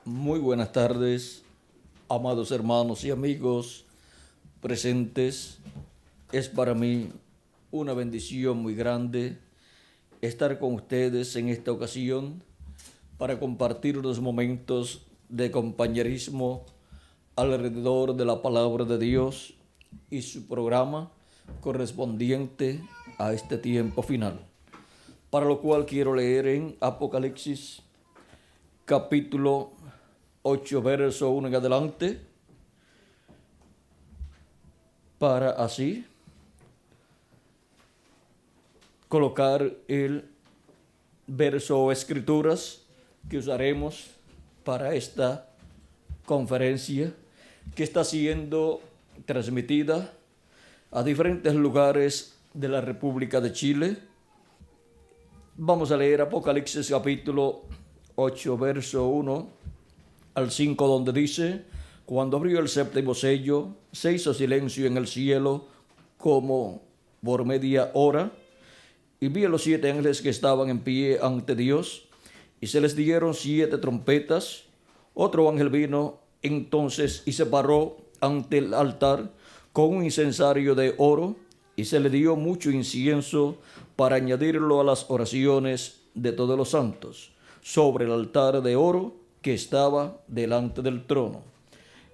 Muy buenas tardes, amados hermanos y amigos presentes. Es para mí una bendición muy grande estar con ustedes en esta ocasión para compartir unos momentos de compañerismo alrededor de la palabra de Dios y su programa correspondiente a este tiempo final. Para lo cual quiero leer en Apocalipsis capítulo 8, verso 1 en adelante, para así colocar el verso o escrituras que usaremos para esta conferencia que está siendo transmitida a diferentes lugares de la República de Chile. Vamos a leer Apocalipsis capítulo 8, verso 1 al 5, donde dice: cuando abrió el séptimo sello, se hizo silencio en el cielo como por media hora, y vi a los 7 ángeles que estaban en pie ante Dios, y se les dieron 7 trompetas. Otro ángel vino entonces y se paró ante el altar con un incensario de oro, y se le dio mucho incienso para añadirlo a las oraciones de todos los santos, sobre el altar de oro que estaba delante del trono.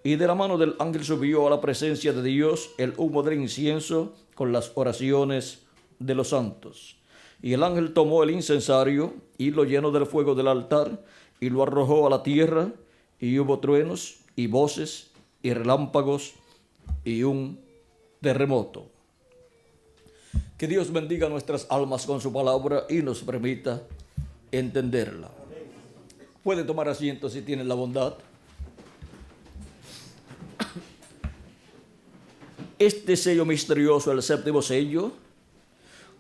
Y de la mano del ángel subió a la presencia de Dios el humo del incienso con las oraciones de los santos. Y el ángel tomó el incensario y lo llenó del fuego del altar y lo arrojó a la tierra, y hubo truenos y voces y relámpagos y un terremoto. Que Dios bendiga nuestras almas con su palabra y nos permita entenderla. Pueden tomar asiento si tienen la bondad. Este sello misterioso, el séptimo sello,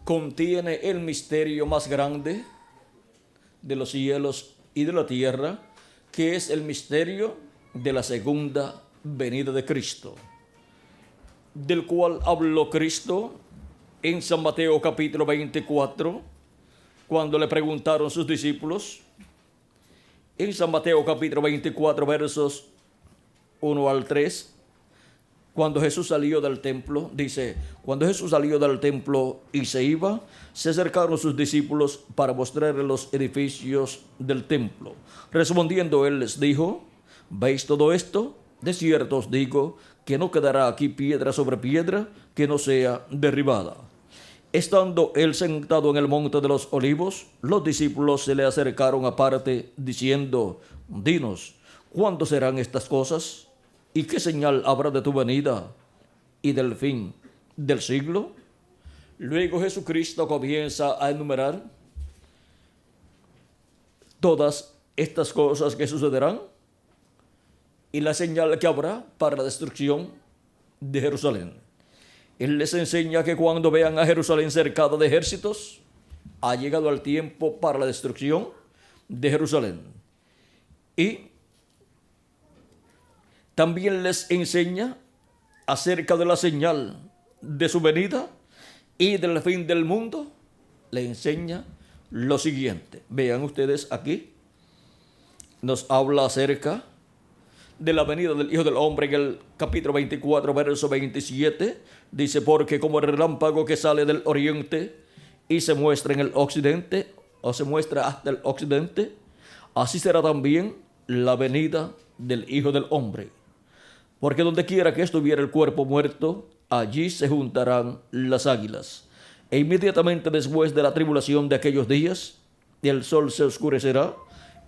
contiene el misterio más grande de los cielos y de la tierra, que es el misterio de la segunda venida de Cristo, del cual habló Cristo en San Mateo capítulo 24, cuando le preguntaron sus discípulos. En San Mateo capítulo 24, versos 1 al 3, cuando Jesús salió del templo, dice: cuando Jesús salió del templo y se iba, se acercaron sus discípulos para mostrarle los edificios del templo. Respondiendo él les dijo: ¿veis todo esto? De cierto os digo que no quedará aquí piedra sobre piedra que no sea derribada. Estando él sentado en el monte de los olivos, los discípulos se le acercaron aparte, diciendo: dinos, ¿cuándo serán estas cosas? ¿Y qué señal habrá de tu venida y del fin del siglo? Luego Jesucristo comienza a enumerar todas estas cosas que sucederán y la señal que habrá para la destrucción de Jerusalén. Él les enseña que cuando vean a Jerusalén cercada de ejércitos, ha llegado el tiempo para la destrucción de Jerusalén. Y también les enseña acerca de la señal de su venida y del fin del mundo. Le enseña lo siguiente. Vean ustedes aquí, nos habla acerca de la venida del Hijo del Hombre en el capítulo 24, verso 27. Dice: porque como el relámpago que sale del oriente y se muestra en el occidente, o se muestra hasta el occidente, así será también la venida del Hijo del Hombre. Porque donde quiera que estuviera el cuerpo muerto, allí se juntarán las águilas. E inmediatamente después de la tribulación de aquellos días, el sol se oscurecerá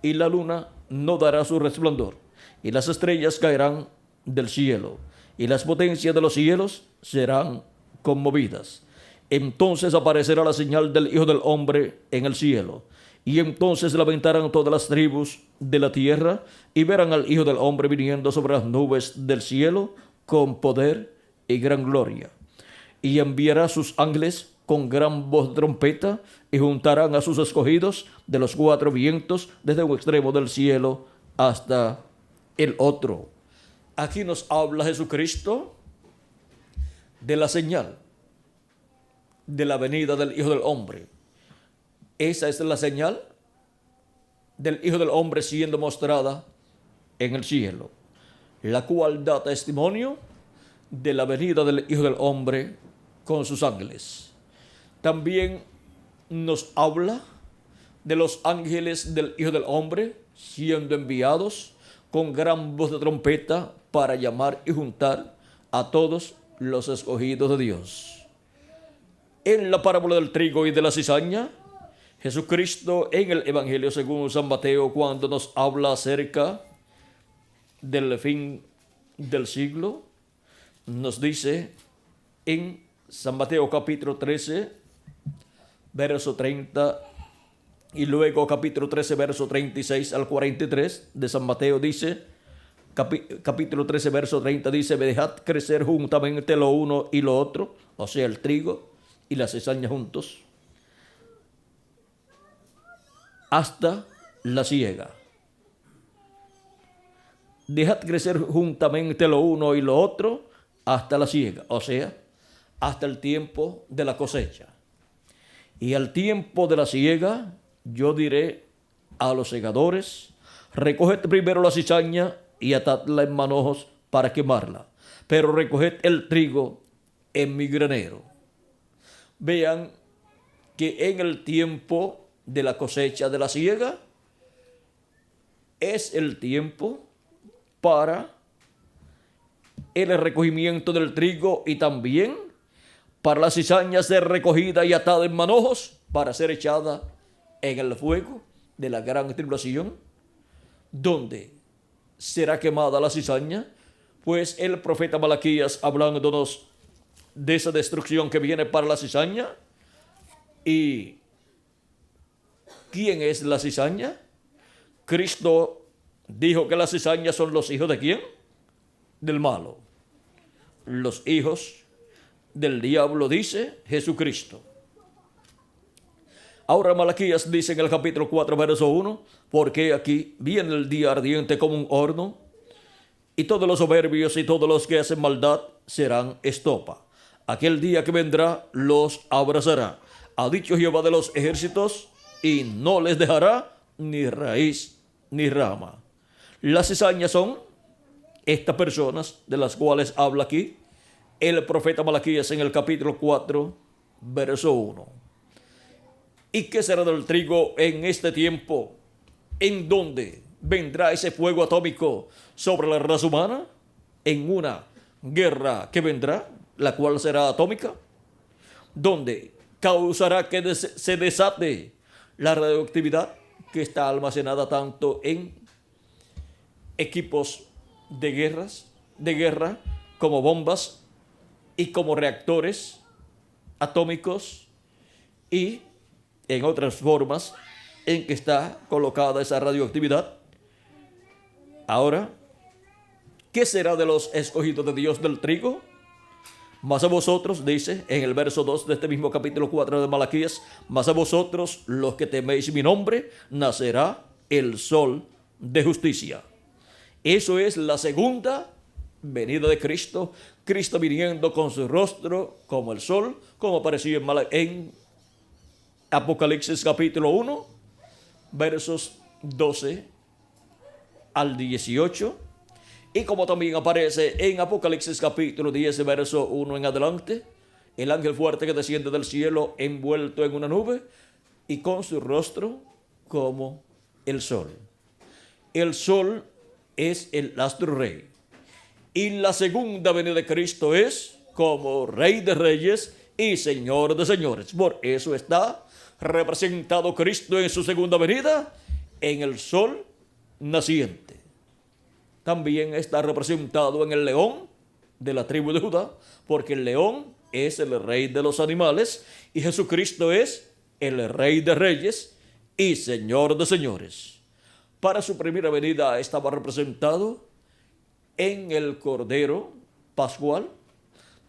y la luna no dará su resplandor, y las estrellas caerán del cielo, y las potencias de los cielos serán conmovidas. Entonces aparecerá la señal del Hijo del Hombre en el cielo, y entonces lamentarán todas las tribus de la tierra, y verán al Hijo del Hombre viniendo sobre las nubes del cielo con poder y gran gloria. Y enviará sus ángeles con gran voz de trompeta, y juntarán a sus escogidos de los 4 vientos, desde un extremo del cielo hasta el otro. Aquí nos habla Jesucristo de la señal de la venida del Hijo del Hombre. Esa es la señal del Hijo del Hombre siendo mostrada en el cielo, la cual da testimonio de la venida del Hijo del Hombre con sus ángeles. También nos habla de los ángeles del Hijo del Hombre siendo enviados con gran voz de trompeta para llamar y juntar a todos los escogidos de Dios. En la parábola del trigo y de la cizaña, Jesucristo en el Evangelio según San Mateo, cuando nos habla acerca del fin del siglo, nos dice en San Mateo capítulo 13, verso 30, y luego capítulo 13, verso 36 al 43 de San Mateo dice, capítulo 13, verso 30 dice, dejad crecer juntamente lo uno y lo otro, o sea, el trigo y la cizaña juntos, hasta la siega. Dejad crecer juntamente lo uno y lo otro hasta la siega, o sea, hasta el tiempo de la cosecha. Y al tiempo de la siega, yo diré a los segadores, recoged primero la cizaña y atadla en manojos para quemarla, pero recoged el trigo en mi granero. Vean que en el tiempo de la cosecha de la siega es el tiempo para el recogimiento del trigo y también para la cizaña ser recogida y atada en manojos para ser echada en el fuego de la gran tribulación, donde será quemada la cizaña, pues el profeta Malaquías, hablándonos de esa destrucción que viene para la cizaña. ¿Y quién es la cizaña? Cristo dijo que la cizaña son los hijos ¿de quién? Del malo. Los hijos del diablo, dice Jesucristo. Ahora Malaquías dice en el capítulo 4, verso 1, porque aquí viene el día ardiente como un horno, y todos los soberbios y todos los que hacen maldad serán estopa. Aquel día que vendrá los abrazará, ha dicho Jehová de los ejércitos, y no les dejará ni raíz ni rama. Las cizañas son estas personas de las cuales habla aquí el profeta Malaquías en el capítulo 4, verso 1. ¿Y qué será del trigo en este tiempo en donde vendrá ese fuego atómico sobre la raza humana? En una guerra que vendrá, la cual será atómica, donde causará que se desate la radioactividad que está almacenada tanto en equipos de guerra como bombas y como reactores atómicos y en otras formas en que está colocada esa radioactividad. Ahora, ¿qué será de los escogidos de Dios del trigo? Mas a vosotros, dice en el verso 2 de este mismo capítulo 4 de Malaquías, mas a vosotros, los que teméis mi nombre, nacerá el sol de justicia. Eso es la segunda venida de Cristo, Cristo viniendo con su rostro como el sol, como apareció en Apocalipsis capítulo 1, versos 12 al 18, y como también aparece en Apocalipsis capítulo 10, verso 1 en adelante, el ángel fuerte que desciende del cielo envuelto en una nube y con su rostro como el sol. El sol es el astro rey. Y la segunda venida de Cristo es como Rey de Reyes y Señor de Señores. Por eso está representado Cristo en su segunda venida en el sol naciente. También está representado en el león de la tribu de Judá, porque el león es el rey de los animales y Jesucristo es el Rey de Reyes y Señor de Señores. Para su primera venida estaba representado en el Cordero Pascual,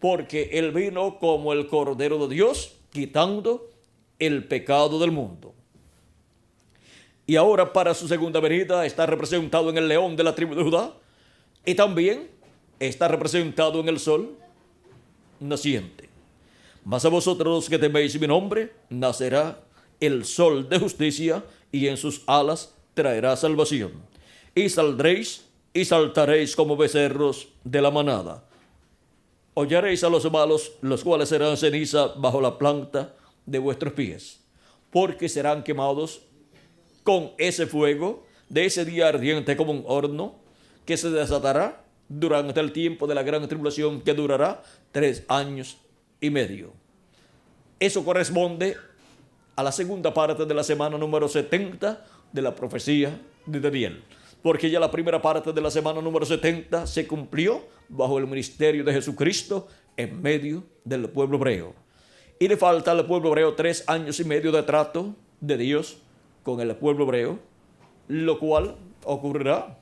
porque él vino como el Cordero de Dios, quitando el pecado del mundo. Y ahora para su segunda venida está representado en el león de la tribu de Judá y también está representado en el sol naciente. Mas a vosotros los que teméis mi nombre, nacerá el sol de justicia y en sus alas traerá salvación. Y saldréis y saltaréis como becerros de la manada. Hollaréis a los malos, los cuales serán ceniza bajo la planta de vuestros pies, porque serán quemados con ese fuego de ese día ardiente como un horno, que se desatará durante el tiempo de la gran tribulación, que durará 3 años y medio. Eso corresponde a la segunda parte de la semana número 70 de la profecía de Daniel, porque ya la primera parte de la semana número 70 se cumplió bajo el ministerio de Jesucristo en medio del pueblo hebreo. Y le falta al pueblo hebreo 3 años y medio de trato de Dios con el pueblo hebreo, lo cual ocurrirá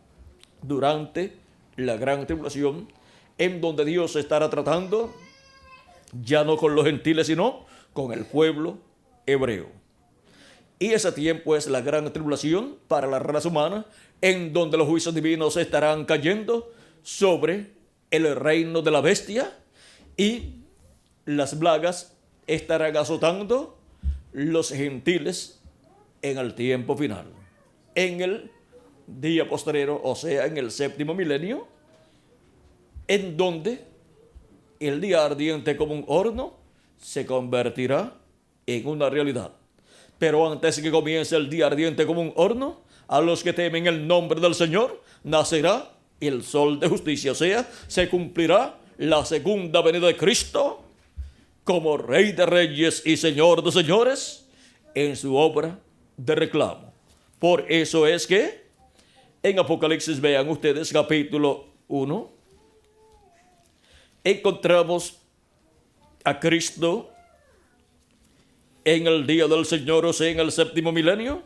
durante la gran tribulación, en donde Dios estará tratando ya no con los gentiles, sino con el pueblo hebreo. Y ese tiempo es la gran tribulación para la raza humana, en donde los juicios divinos estarán cayendo sobre el reino de la bestia y las plagas estarán azotando los gentiles en el tiempo final. En el día postrero, o sea, en el séptimo milenio, en donde el día ardiente como un horno se convertirá en una realidad. Pero antes que comience el día ardiente como un horno, a los que temen el nombre del Señor, nacerá el sol de justicia, o sea, se cumplirá la segunda venida de Cristo como Rey de Reyes y Señor de Señores en su obra de reclamo. Por eso es que en Apocalipsis, vean ustedes, capítulo 1, encontramos a Cristo en el día del Señor, o sea, en el séptimo milenio.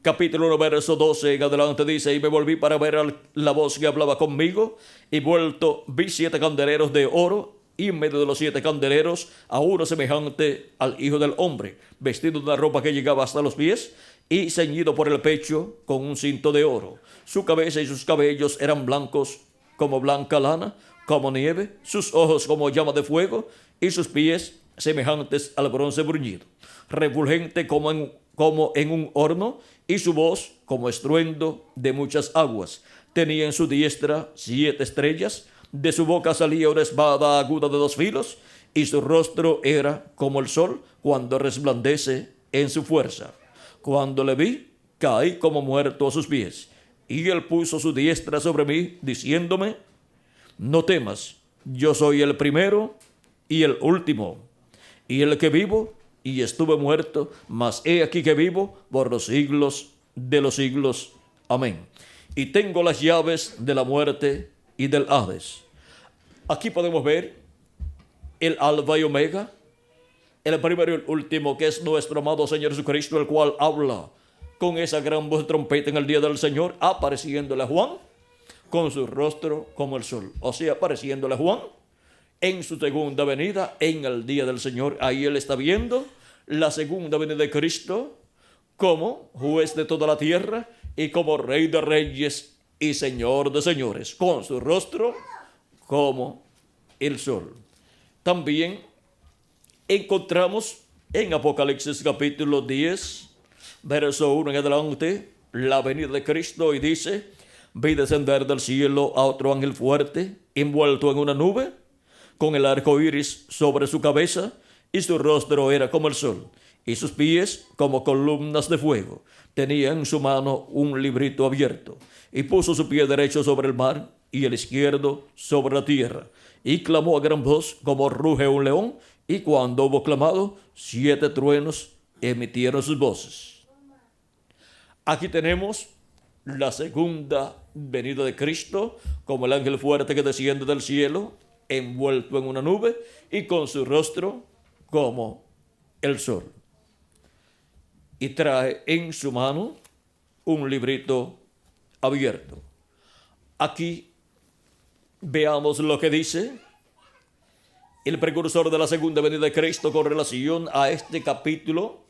Capítulo 1, verso 12 en adelante dice: y me volví para ver la voz que hablaba conmigo, y vuelto vi 7 candeleros de oro, y en medio de los 7 candeleros a uno semejante al Hijo del Hombre, vestido de una ropa que llegaba hasta los pies, y ceñido por el pecho con un cinto de oro. Su cabeza y sus cabellos eran blancos como blanca lana, como nieve, sus ojos como llama de fuego, y sus pies semejantes al bronce bruñido, refulgente como en un horno, y su voz como estruendo de muchas aguas. Tenía en su diestra 7 estrellas, de su boca salía una espada aguda de 2 filos, y su rostro era como el sol cuando resplandece en su fuerza. Cuando le vi, caí como muerto a sus pies, y él puso su diestra sobre mí, diciéndome: no temas, yo soy el primero y el último, y el que vivo, y estuve muerto, mas he aquí que vivo por los siglos de los siglos. Amén. Y tengo las llaves de la muerte y del Hades. Aquí podemos ver el Alfa y Omega, el primero y el último, que es nuestro amado Señor Jesucristo, el cual habla con esa gran voz de trompeta en el día del Señor, apareciéndole a Juan con su rostro como el sol. O sea, apareciéndole a Juan en su segunda venida, en el día del Señor. Ahí él está viendo la segunda venida de Cristo como juez de toda la tierra y como Rey de Reyes y Señor de Señores, con su rostro como el sol. También encontramos en Apocalipsis capítulo 10, verso 1 en adelante, la venida de Cristo, y dice: vi descender del cielo a otro ángel fuerte, envuelto en una nube, con el arco iris sobre su cabeza, y su rostro era como el sol, y sus pies como columnas de fuego. Tenía en su mano un librito abierto, y puso su pie derecho sobre el mar, y el izquierdo sobre la tierra, y clamó a gran voz como ruge un león, y cuando hubo clamado, 7 truenos emitieron sus voces. Aquí tenemos la segunda venida de Cristo, como el ángel fuerte que desciende del cielo, envuelto en una nube y con su rostro como el sol. Y trae en su mano un librito abierto. Aquí veamos lo que dice el precursor de la segunda venida de Cristo con relación a este capítulo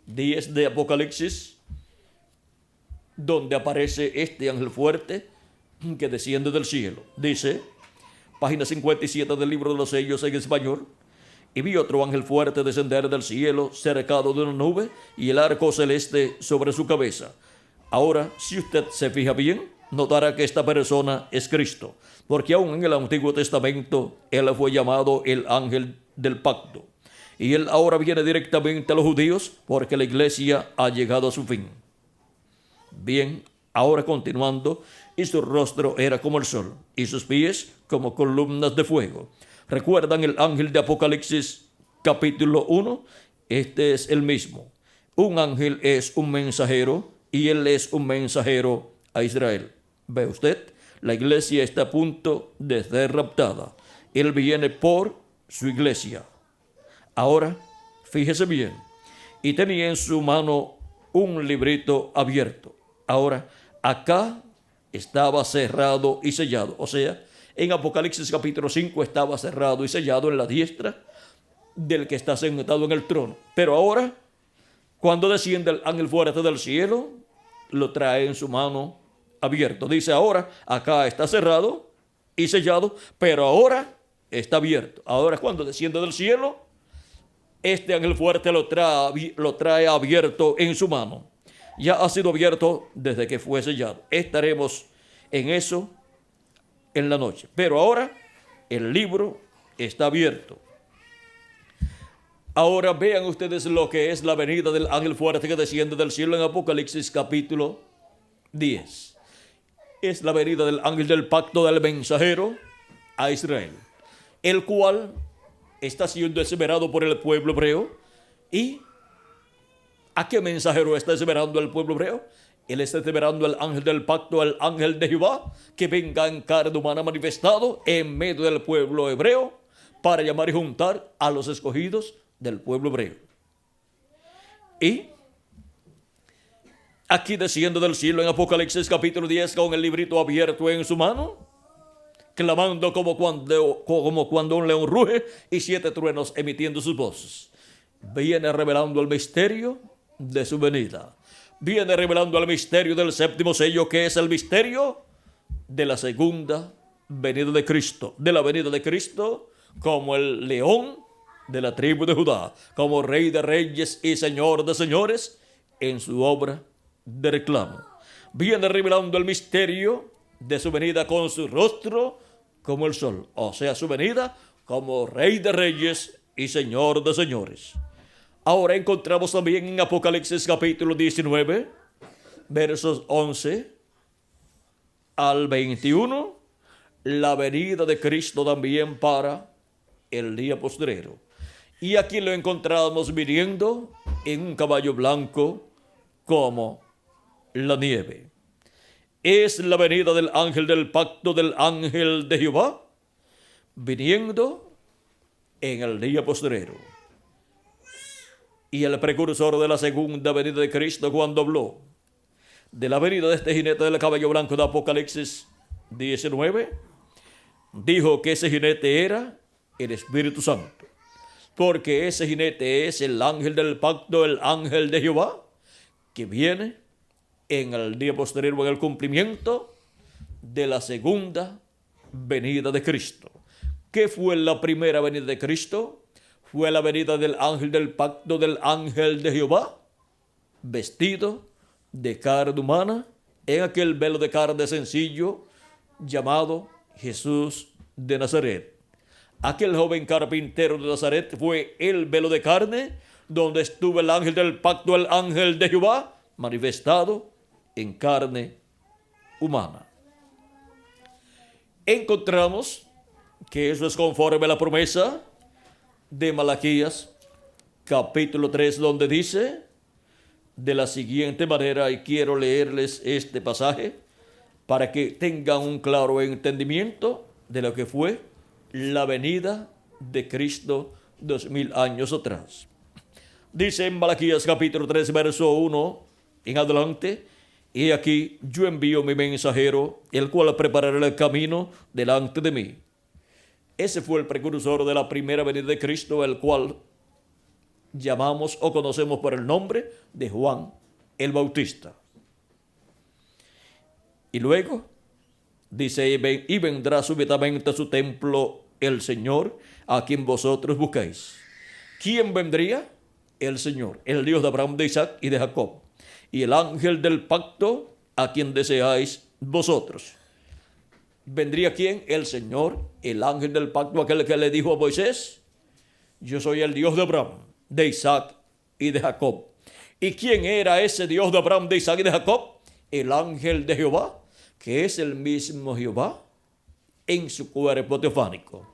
10 de Apocalipsis, donde aparece este ángel fuerte que desciende del cielo. Dice, página 57 del libro de los sellos en español: y vi otro ángel fuerte descender del cielo, cercado de una nube, y el arco celeste sobre su cabeza. Ahora, si usted se fija bien, notará que esta persona es Cristo, porque aún en el Antiguo Testamento Él fue llamado el ángel del pacto. Y Él ahora viene directamente a los judíos porque la iglesia ha llegado a su fin. Bien, ahora continuando, y su rostro era como el sol, y sus pies como columnas de fuego. ¿Recuerdan el ángel de Apocalipsis capítulo 1? Este es el mismo. Un ángel es un mensajero, y él es un mensajero a Israel. ¿Ve usted? La iglesia está a punto de ser raptada. Él viene por su iglesia. Ahora, fíjese bien. Y tenía en su mano un librito abierto. Ahora, acá estaba cerrado y sellado. O sea, en Apocalipsis capítulo 5 estaba cerrado y sellado en la diestra del que está sentado en el trono. Pero ahora, cuando desciende el ángel fuerte del cielo, lo trae en su mano abierto. Dice ahora, acá está cerrado y sellado, pero ahora está abierto. Ahora cuando desciende del cielo, este ángel fuerte lo trae abierto en su mano. Ya ha sido abierto desde que fue sellado. Estaremos en eso en la noche. Pero ahora el libro está abierto. Ahora vean ustedes lo que es la venida del ángel fuerte que desciende del cielo en Apocalipsis capítulo 10. Es la venida del ángel del pacto del mensajero a Israel, el cual está siendo esperado por el pueblo hebreo. ¿Y a qué mensajero está esperando el pueblo hebreo? Él está esperando al ángel del pacto, al ángel de Jehová, que venga en carne humana manifestado en medio del pueblo hebreo para llamar y juntar a los escogidos del pueblo hebreo. Y aquí desciende del cielo en Apocalipsis capítulo 10 con el librito abierto en su mano, clamando como cuando un león ruge y 7 truenos emitiendo sus voces. Viene revelando el misterio de su venida. Viene revelando el misterio del séptimo sello, que es el misterio de la segunda venida de Cristo. De la venida de Cristo como el león de la tribu de Judá, como rey de reyes y señor de señores en su obra de reclamo. Viene revelando el misterio de su venida con su rostro como el sol, o sea, su venida como rey de reyes y señor de señores. Ahora encontramos también en Apocalipsis capítulo 19, versos 11 al 21, la venida de Cristo también para el día postrero. Y aquí lo encontramos viniendo en un caballo blanco como la nieve. Es la venida del ángel del pacto, del ángel de Jehová, viniendo en el día postrero. Y el precursor de la segunda venida de Cristo, cuando habló de la venida de este jinete del caballo blanco de Apocalipsis 19, dijo que ese jinete era el Espíritu Santo, porque ese jinete es el ángel del pacto, el ángel de Jehová, que viene en el día posterior, en el cumplimiento de la segunda venida de Cristo. ¿Qué fue la primera venida de Cristo? Fue la venida del ángel del pacto, del ángel de Jehová, vestido de carne humana, en aquel velo de carne sencillo llamado Jesús de Nazaret. Aquel joven carpintero de Nazaret fue el velo de carne donde estuvo el ángel del pacto, el ángel de Jehová, manifestado en carne humana. Encontramos que eso es conforme a la promesa de Malaquías capítulo 3, donde dice de la siguiente manera, y quiero leerles este pasaje para que tengan un claro entendimiento de lo que fue la venida de Cristo 2000 años atrás. Dice en Malaquías capítulo 3, verso 1 en adelante: y aquí yo envío mi mensajero, el cual preparará el camino delante de mí. Ese fue el precursor de la primera venida de Cristo, el cual llamamos o conocemos por el nombre de Juan el Bautista. Y luego dice: y vendrá súbitamente a su templo el Señor, a quien vosotros buscáis. ¿Quién vendría? El Señor, el Dios de Abraham, de Isaac y de Jacob. Y el ángel del pacto, a quien deseáis vosotros. ¿Vendría quién? El Señor, el ángel del pacto, aquel que le dijo a Moisés: yo soy el Dios de Abraham, de Isaac y de Jacob. ¿Y quién era ese Dios de Abraham, de Isaac y de Jacob? El ángel de Jehová, que es el mismo Jehová en su cuerpo teofánico,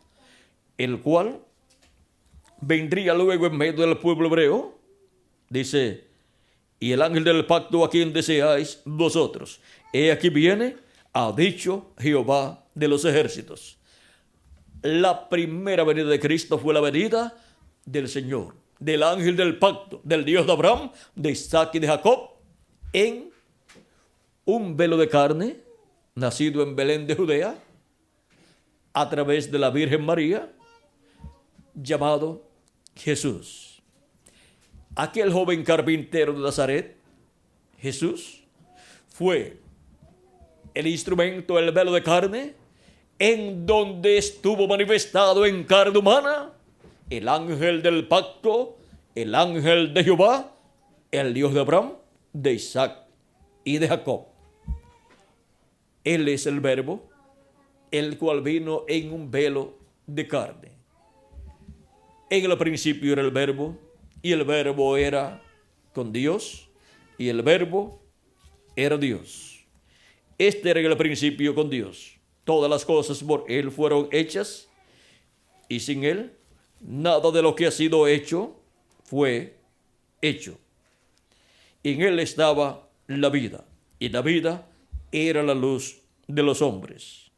el cual vendría luego en medio del pueblo hebreo. Dice: y el ángel del pacto a quien deseáis vosotros, he aquí viene, ha dicho Jehová de los ejércitos. La primera venida de Cristo fue la venida del Señor, del ángel del pacto, del Dios de Abraham, de Isaac y de Jacob, en un velo de carne, nacido en Belén de Judea, a través de la Virgen María, llamado Jesús. Aquel joven carpintero de Nazaret, Jesús, fue el instrumento, el velo de carne, en donde estuvo manifestado en carne humana el ángel del pacto, el ángel de Jehová, el Dios de Abraham, de Isaac y de Jacob. Él es el Verbo, el cual vino en un velo de carne. En el principio era el Verbo, y el Verbo era con Dios, y el Verbo era Dios. Este era el principio con Dios. Todas las cosas por Él fueron hechas, y sin Él nada de lo que ha sido hecho fue hecho. En Él estaba la vida, y la vida era la luz de los hombres.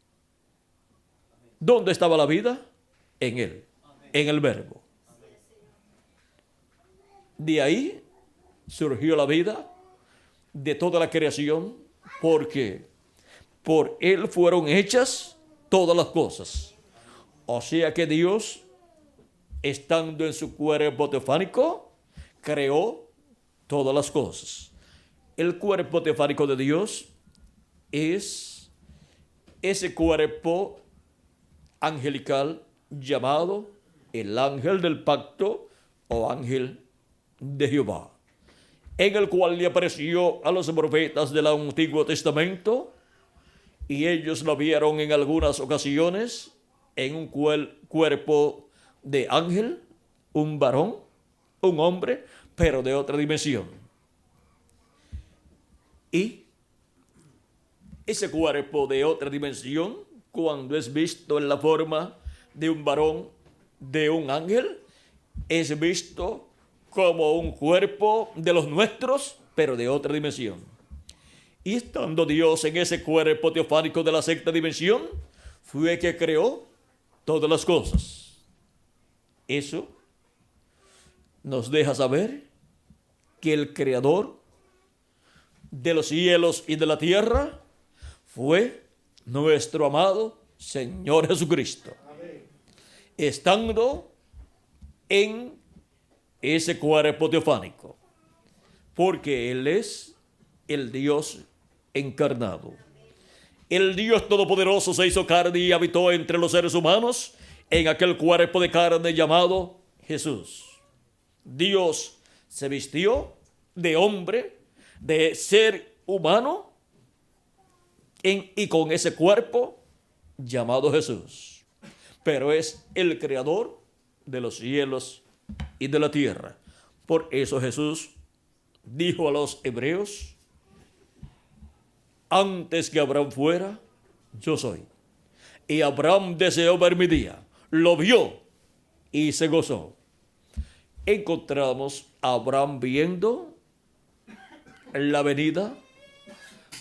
¿Dónde estaba la vida? En Él, en el Verbo. De ahí surgió la vida de toda la creación, porque por Él fueron hechas todas las cosas. O sea que Dios, estando en su cuerpo teofánico, creó todas las cosas. El cuerpo teofánico de Dios es ese cuerpo angelical llamado el ángel del pacto o ángel de Jehová, en el cual le apareció a los profetas del Antiguo Testamento, y ellos lo vieron en algunas ocasiones en un cuerpo de ángel, un varón, un hombre, pero de otra dimensión. Y ese cuerpo de otra dimensión, cuando es visto en la forma de un varón, de un ángel, es visto como un cuerpo de los nuestros, pero de otra dimensión. Y estando Dios en ese cuerpo teofánico de la sexta dimensión, fue que creó todas las cosas. Eso nos deja saber que el creador de los cielos y de la tierra fue nuestro amado Señor Jesucristo. Estando en ese cuerpo teofánico, porque Él es el Dios encarnado. El Dios Todopoderoso se hizo carne y habitó entre los seres humanos en aquel cuerpo de carne llamado Jesús. Dios se vistió de hombre, de ser humano, y con ese cuerpo llamado Jesús. Pero es el creador de los cielos y de la tierra. Por eso Jesús dijo a los hebreos: antes que Abraham fuera, yo soy. Y Abraham deseó ver mi día, lo vio y se gozó. Encontramos a Abraham viendo la venida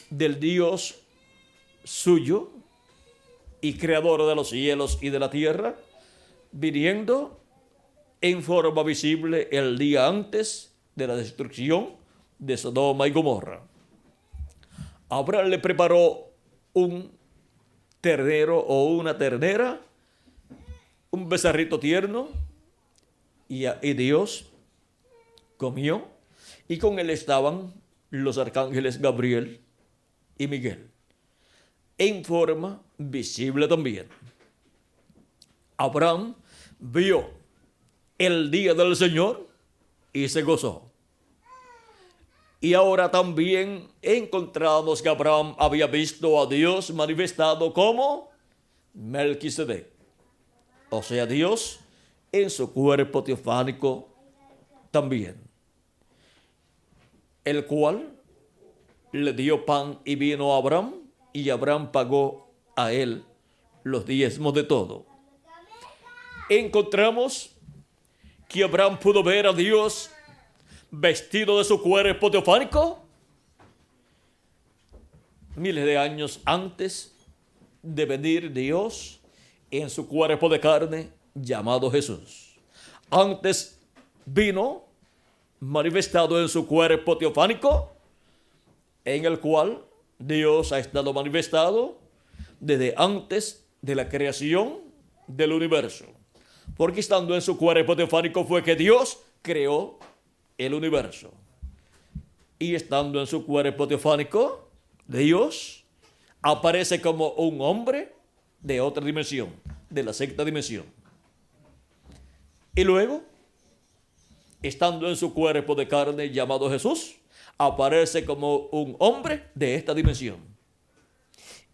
del Dios suyo y creador de los cielos y de la tierra, viniendo en forma visible el día antes de la destrucción de Sodoma y Gomorra. Abraham le preparó un ternero o una ternera, un becerrito tierno, y Dios comió, y con él estaban los arcángeles Gabriel y Miguel, en forma visible también. Abraham vio el día del Señor y se gozó. Y ahora también encontramos que Abraham había visto a Dios manifestado como Melquisedec. O sea, Dios en su cuerpo teofánico también, el cual le dio pan y vino a Abraham, y Abraham pagó a él los diezmos de todo. Encontramos que Abraham pudo ver a Dios vestido de su cuerpo teofánico miles de años antes de venir Dios en su cuerpo de carne llamado Jesús. Antes vino manifestado en su cuerpo teofánico, en el cual Dios ha estado manifestado desde antes de la creación del universo. Porque estando en su cuerpo teofánico fue que Dios creó el universo. Y estando en su cuerpo teofánico, Dios aparece como un hombre de otra dimensión, de la sexta dimensión. Y luego, estando en su cuerpo de carne llamado Jesús, aparece como un hombre de esta dimensión.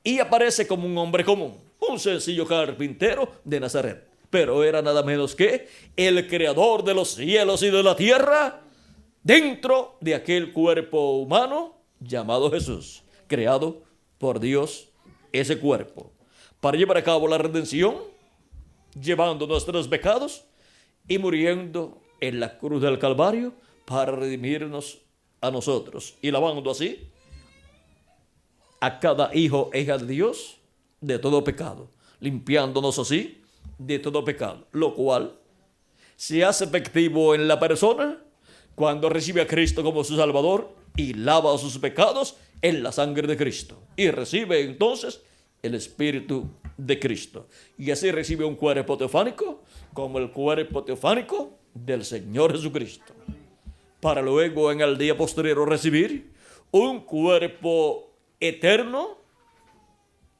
Y aparece como un hombre común, un sencillo carpintero de Nazaret. Pero era nada menos que el creador de los cielos y de la tierra dentro de aquel cuerpo humano llamado Jesús, creado por Dios, ese cuerpo, para llevar a cabo la redención, llevando nuestros pecados y muriendo en la cruz del Calvario para redimirnos a nosotros y lavando así a cada hijo e hija de Dios de todo pecado, limpiándonos así de todo pecado, lo cual se hace efectivo en la persona cuando recibe a Cristo como su Salvador y lava sus pecados en la sangre de Cristo y recibe entonces el Espíritu de Cristo, y así recibe un cuerpo teofánico como el cuerpo teofánico del Señor Jesucristo, para luego en el día posterior recibir un cuerpo eterno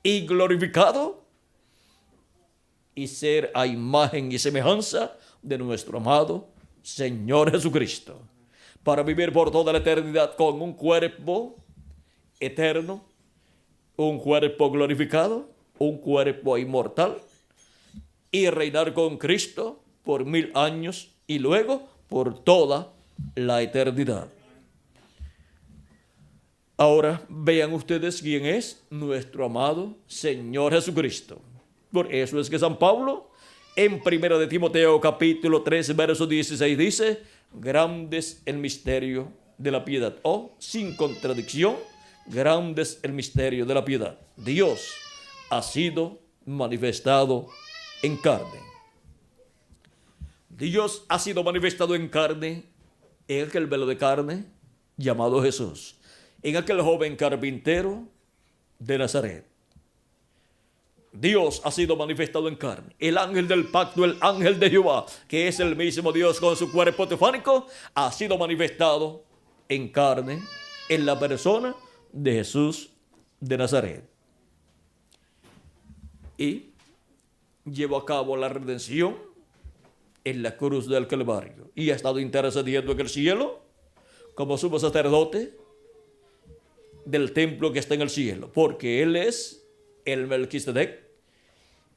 y glorificado y ser a imagen y semejanza de nuestro amado Señor Jesucristo, para vivir por toda la eternidad con un cuerpo eterno, un cuerpo glorificado, un cuerpo inmortal, y reinar con Cristo por 1000 años y luego por toda la eternidad. Ahora vean ustedes quién es nuestro amado Señor Jesucristo. Por eso es que San Pablo en 1 de Timoteo capítulo 3 verso 16 dice: grande es el misterio de la piedad, o sin contradicción, grande es el misterio de la piedad. Dios ha sido manifestado en carne. Dios ha sido manifestado en carne en aquel velo de carne llamado Jesús, en aquel joven carpintero de Nazaret. Dios ha sido manifestado en carne. El ángel del pacto, el ángel de Jehová, que es el mismo Dios con su cuerpo teofánico, ha sido manifestado en carne en la persona de Jesús de Nazaret. Y llevó a cabo la redención en la cruz del Calvario. Y ha estado intercediendo en el cielo como sumo sacerdote del templo que está en el cielo, porque Él es el Melquisedec,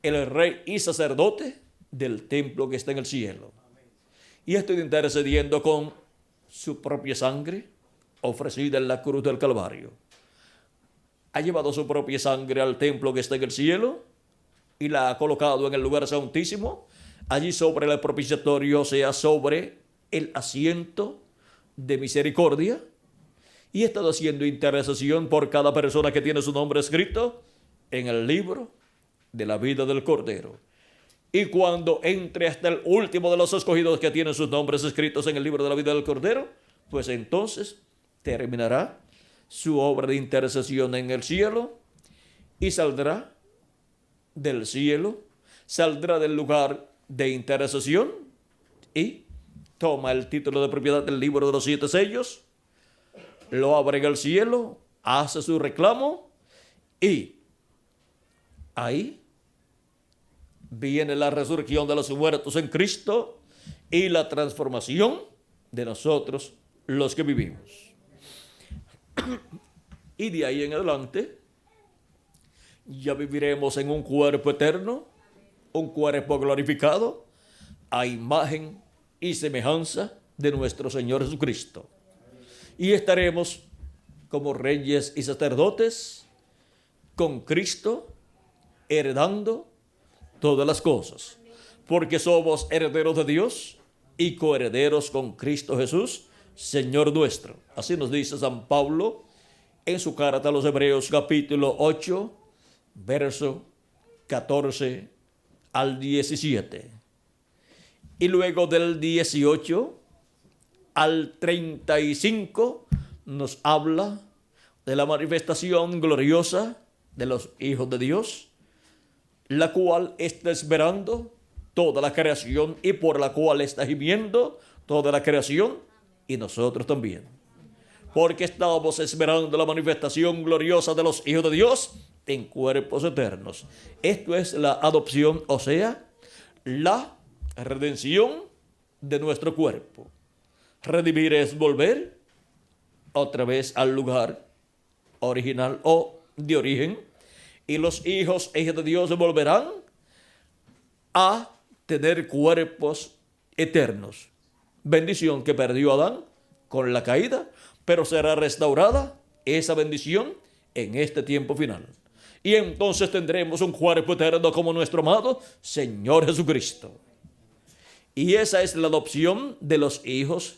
el rey y sacerdote del templo que está en el cielo. Y estoy intercediendo con su propia sangre ofrecida en la cruz del Calvario. Ha llevado su propia sangre al templo que está en el cielo y la ha colocado en el lugar santísimo, allí sobre el propiciatorio, o sea, sobre el asiento de misericordia, y ha estado haciendo intercesión por cada persona que tiene su nombre escrito en el libro de la vida del Cordero. Y cuando entre hasta el último de los escogidos que tienen sus nombres escritos en el libro de la vida del Cordero, pues entonces terminará su obra de intercesión en el cielo y saldrá del cielo, saldrá del lugar de intercesión y toma el título de propiedad del libro de los 7 sellos, lo abre en el cielo, hace su reclamo y ahí viene la resurrección de los muertos en Cristo y la transformación de nosotros los que vivimos. Y de ahí en adelante ya viviremos en un cuerpo eterno, un cuerpo glorificado, a imagen y semejanza de nuestro Señor Jesucristo. Y estaremos como reyes y sacerdotes con Cristo, heredando todas las cosas, porque somos herederos de Dios y coherederos con Cristo Jesús, Señor nuestro. Así nos dice San Pablo en su carta a los Hebreos, capítulo 8, verso 14 al 17. Y luego del 18 al 35 nos habla de la manifestación gloriosa de los hijos de Dios, la cual está esperando toda la creación y por la cual está gimiendo toda la creación y nosotros también. Porque estamos esperando la manifestación gloriosa de los hijos de Dios en cuerpos eternos. Esto es la adopción, o sea, la redención de nuestro cuerpo. Redimir es volver otra vez al lugar original o de origen, y los hijos e hijas de Dios volverán a tener cuerpos eternos. Bendición que perdió Adán con la caída, pero será restaurada esa bendición en este tiempo final. Y entonces tendremos un cuerpo eterno como nuestro amado Señor Jesucristo. Y esa es la adopción de los hijos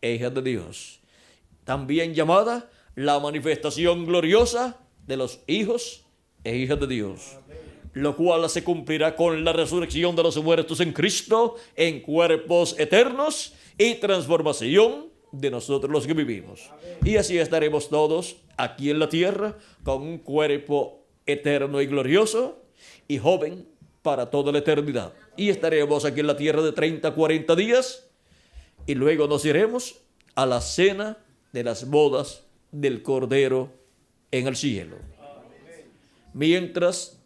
e hijas de Dios, también llamada la manifestación gloriosa de los hijos e hijas de Dios, lo cual se cumplirá con la resurrección de los muertos en Cristo en cuerpos eternos y transformación de nosotros los que vivimos. Y así estaremos todos aquí en la tierra con un cuerpo eterno y glorioso y joven para toda la eternidad. Y estaremos aquí en la tierra de 30 a 40 días y luego nos iremos a la cena de las bodas del Cordero en el cielo. Mientras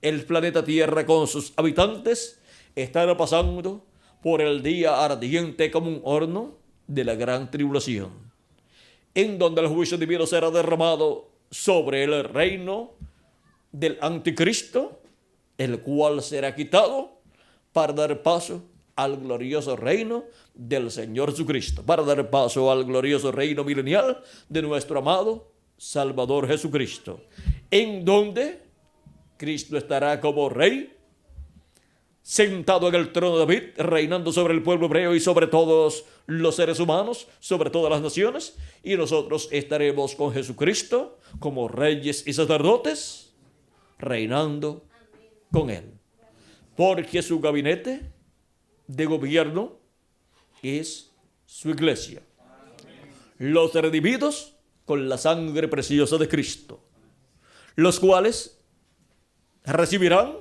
el planeta Tierra con sus habitantes estará pasando por el día ardiente como un horno de la gran tribulación, en donde el juicio divino será derramado sobre el reino del anticristo, el cual será quitado para dar paso al glorioso reino del Señor Jesucristo, para dar paso al glorioso reino milenial de nuestro amado Salvador Jesucristo, en donde Cristo estará como rey, sentado en el trono de David, reinando sobre el pueblo hebreo y sobre todos los seres humanos, sobre todas las naciones, y nosotros estaremos con Jesucristo como reyes y sacerdotes, reinando con Él, porque su gabinete de gobierno es su iglesia, los redimidos con la sangre preciosa de Cristo, los cuales recibirán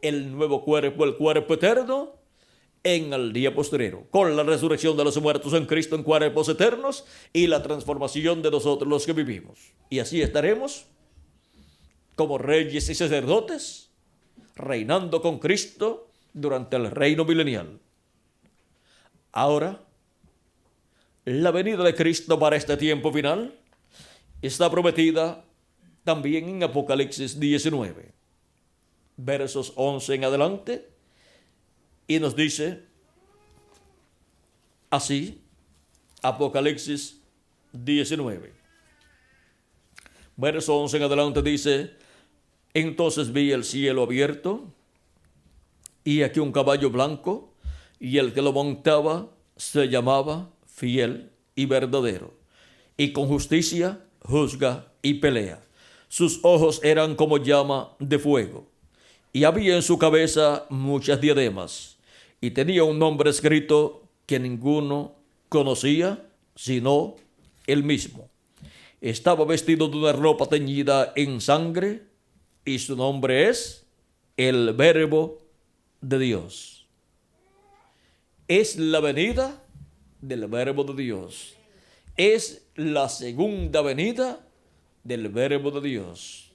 el nuevo cuerpo, el cuerpo eterno, en el día posterior, con la resurrección de los muertos en Cristo en cuerpos eternos y la transformación de nosotros los que vivimos. Y así estaremos como reyes y sacerdotes, reinando con Cristo durante el reino milenial. Ahora, la venida de Cristo para este tiempo final está prometida también en Apocalipsis 19, versos 11 en adelante, y nos dice así, Apocalipsis 19, verso 11 en adelante dice: entonces vi el cielo abierto, y aquí un caballo blanco, y el que lo montaba se llamaba Fiel y Verdadero, y con justicia juzga y pelea. Sus ojos eran como llama de fuego, y había en su cabeza muchas diademas, y tenía un nombre escrito que ninguno conocía sino él mismo. Estaba vestido de una ropa teñida en sangre, y su nombre es el Verbo de Dios. Es la venida del Verbo de Dios. Es la segunda venida del Verbo de Dios.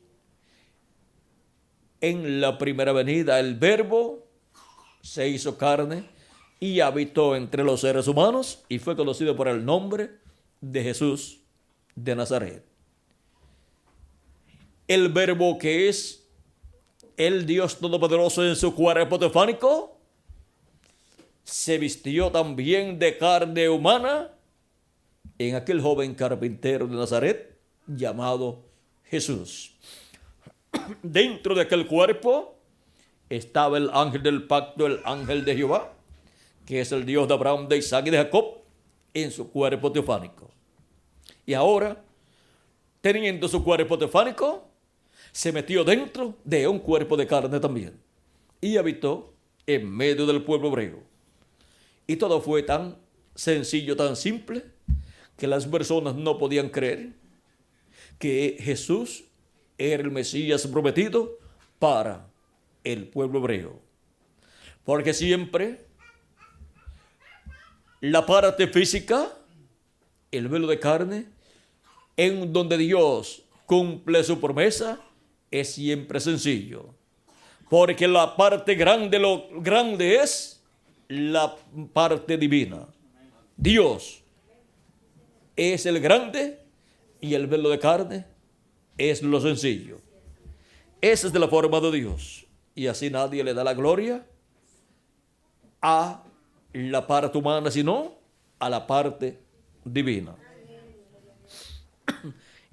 En la primera venida el Verbo se hizo carne y habitó entre los seres humanos y fue conocido por el nombre de Jesús de Nazaret. El Verbo, que es el Dios Todopoderoso en su cuerpo teofánico, se vistió también de carne humana en aquel joven carpintero de Nazaret llamado Jesús. Dentro de aquel cuerpo estaba el ángel del pacto, el ángel de Jehová, que es el Dios de Abraham, de Isaac y de Jacob, en su cuerpo teofánico. Y ahora, teniendo su cuerpo teofánico, se metió dentro de un cuerpo de carne también y habitó en medio del pueblo hebreo. Y todo fue tan sencillo, tan simple, que las personas no podían creer que Jesús era el Mesías prometido para el pueblo hebreo. Porque siempre la parte física, el velo de carne, en donde Dios cumple su promesa, es siempre sencillo. Porque la parte grande, lo grande es la parte divina. Dios es el grande y el velo de carne es lo sencillo. Esa es de la forma de Dios. Y así nadie le da la gloria a la parte humana, sino a la parte divina.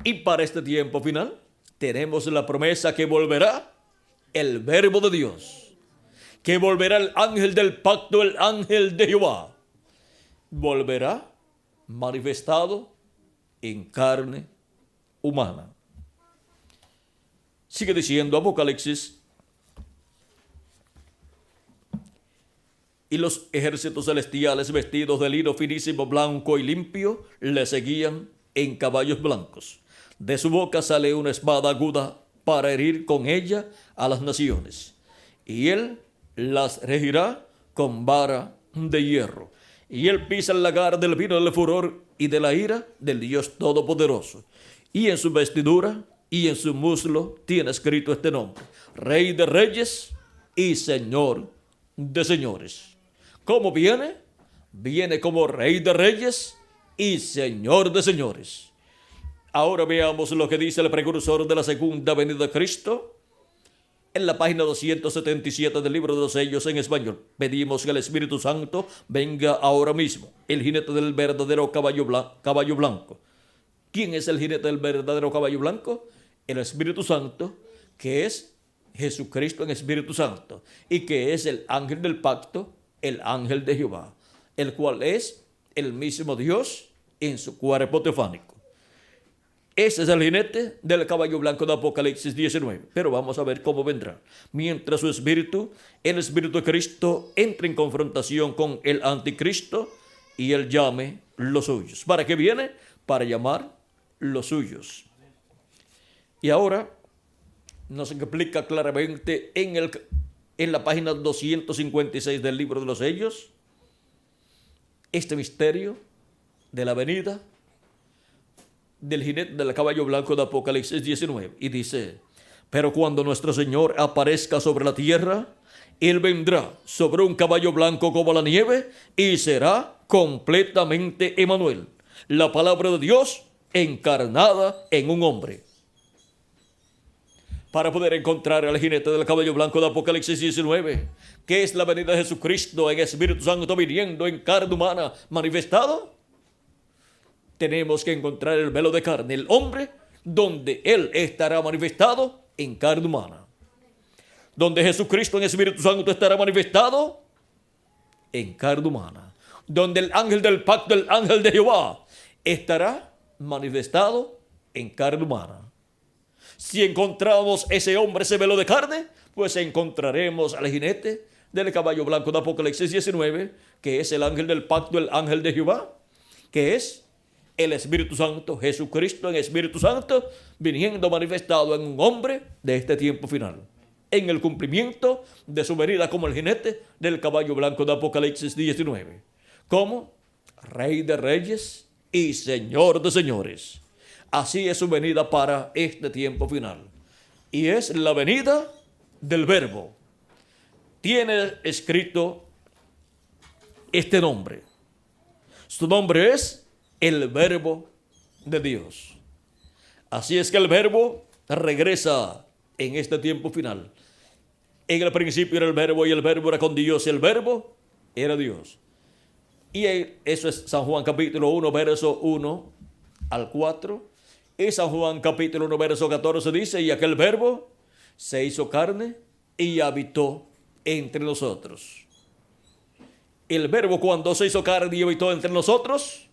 Y para este tiempo final tenemos la promesa que volverá el Verbo de Dios, que volverá el ángel del pacto, el ángel de Jehová. Volverá manifestado en carne humana. Sigue diciendo Apocalipsis: y los ejércitos celestiales, vestidos de lino finísimo, blanco y limpio, le seguían en caballos blancos. De su boca sale una espada aguda para herir con ella a las naciones. Y él las regirá con vara de hierro. Y él pisa el lagar del vino del furor y de la ira del Dios Todopoderoso. Y en su vestidura y en su muslo tiene escrito este nombre: Rey de Reyes y Señor de Señores. ¿Cómo viene? Viene como Rey de Reyes y Señor de Señores. Ahora veamos lo que dice el precursor de la segunda venida de Cristo en la página 277 del libro de los sellos en español. Pedimos que el Espíritu Santo venga ahora mismo, el jinete del verdadero caballo blanco. ¿Quién es el jinete del verdadero caballo blanco? El Espíritu Santo, que es Jesucristo en Espíritu Santo, y que es el ángel del pacto, el ángel de Jehová, el cual es el mismo Dios en su cuerpo teofánico. Ese es el jinete del caballo blanco de Apocalipsis 19. Pero vamos a ver cómo vendrá. Mientras su espíritu, el Espíritu de Cristo, entre en confrontación con el anticristo y él llame los suyos. ¿Para qué viene? Para llamar los suyos. Y ahora nos explica claramente en la página 256 del libro de los sellos este misterio de la venida del jinete del caballo blanco de Apocalipsis 19. Y dice: pero cuando nuestro Señor aparezca sobre la tierra, Él vendrá sobre un caballo blanco como la nieve y será completamente Emmanuel, la palabra de Dios encarnada en un hombre. Para poder encontrar al jinete del caballo blanco de Apocalipsis 19, que es la venida de Jesucristo en Espíritu Santo viniendo en carne humana manifestado, tenemos que encontrar el velo de carne, el hombre, donde Él estará manifestado en carne humana. Donde Jesucristo en Espíritu Santo estará manifestado en carne humana. Donde el ángel del pacto, el ángel de Jehová, estará manifestado en carne humana. Si encontramos ese hombre, ese velo de carne, pues encontraremos al jinete del caballo blanco de Apocalipsis 19, que es el ángel del pacto, el ángel de Jehová, que es el Espíritu Santo, Jesucristo en Espíritu Santo, viniendo manifestado en un hombre de este tiempo final, en el cumplimiento de su venida como el jinete del caballo blanco de Apocalipsis 19, como Rey de Reyes y Señor de Señores. Así es su venida para este tiempo final. Y es la venida del Verbo. Tiene escrito este nombre. Su nombre es el Verbo de Dios. Así es que el Verbo regresa en este tiempo final. En el principio era el Verbo y el Verbo era con Dios y el Verbo era Dios. Y eso es San Juan capítulo 1, verso 1 al 4. Y San Juan capítulo 1, verso 14 dice, y aquel Verbo se hizo carne y habitó entre nosotros. El Verbo, cuando se hizo carne y habitó entre nosotros,